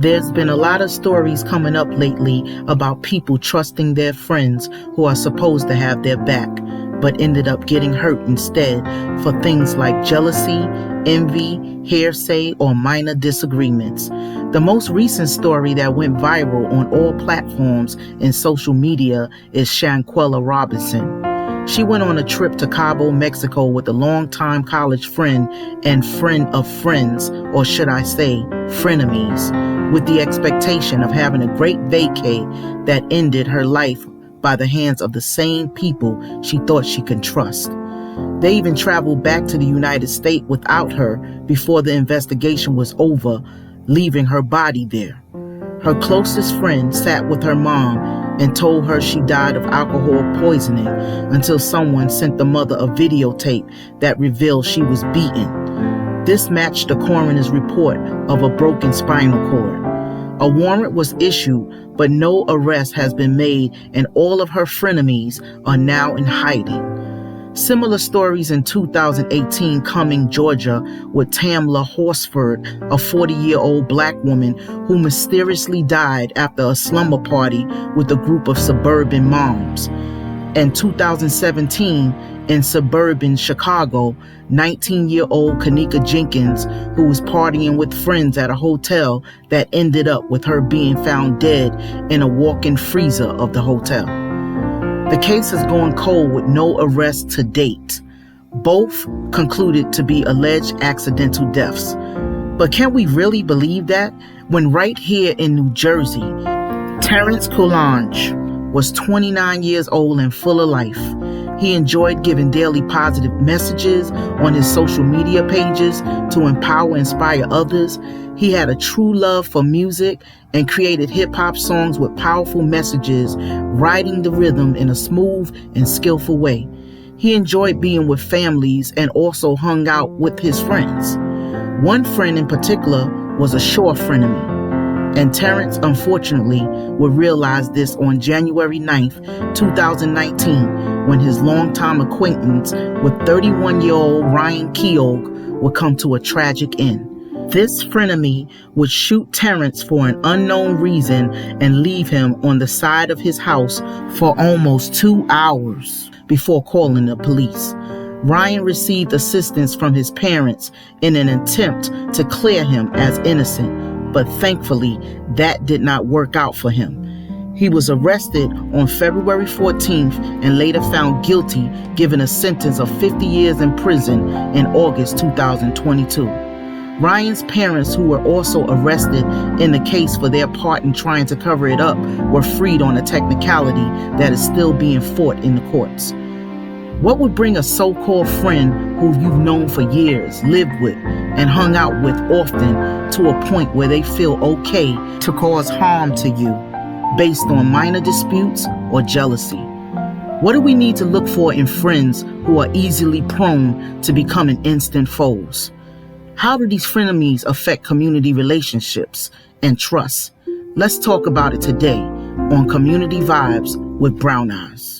There's been a lot of stories coming up lately about people trusting their friends who are supposed to have their back, but ended up getting hurt instead for things like jealousy, envy, hearsay, or minor disagreements. The most recent story that went viral on all platforms in social media is Shanquella Robinson. She went on a trip to Cabo, Mexico with a longtime college friend and friend of friends, or should I say, frenemies, with the expectation of having a great vacay that ended her life by the hands of the same people she thought she could trust. They even traveled back to the United States without her before the investigation was over, leaving her body there. Her closest friend sat with her mom and told her she died of alcohol poisoning until someone sent the mother a videotape that revealed she was beaten. This matched the coroner's report of a broken spinal cord. A warrant was issued, but no arrest has been made, and all of her frenemies are now in hiding. Similar stories in 2018 Cumming, Georgia, with Tamla Horsford, a 40-year-old black woman who mysteriously died after a slumber party with a group of suburban moms. And 2017 in suburban Chicago, 19-year-old Kanika Jenkins, who was partying with friends at a hotel that ended up with her being found dead in a walk-in freezer of the hotel. The case has gone cold with no arrests to date. Both concluded to be alleged accidental deaths. But can we really believe that when right here in New Jersey, Terrence Coulanges was 29 years old and full of life. He enjoyed giving daily positive messages on his social media pages to empower and inspire others. He had a true love for music and created hip-hop songs with powerful messages, riding the rhythm in a smooth and skillful way. He enjoyed being with families and also hung out with his friends. One friend in particular was a sure frenemy. And Terrence, unfortunately, would realize this on January 9th, 2019, when his longtime acquaintance with 31-year-old Ryan Keogh would come to a tragic end. This frenemy would shoot Terrence for an unknown reason and leave him on the side of his house for almost 2 hours before calling the police. Ryan received assistance from his parents in an attempt to clear him as innocent, but thankfully that did not work out for him. He was arrested on February 14th and later found guilty, given a sentence of 50 years in prison in August 2022. Ryan's parents, who were also arrested in the case for their part in trying to cover it up, were freed on a technicality that is still being fought in the courts. What would bring a so-called friend who you've known for years, lived with, and hung out with often to a point where they feel okay to cause harm to you based on minor disputes or jealousy? What do we need to look for in friends who are easily prone to becoming instant foes? How do these frenemies affect community relationships and trust? Let's talk about it today on Community Vibes with Brown Eyes.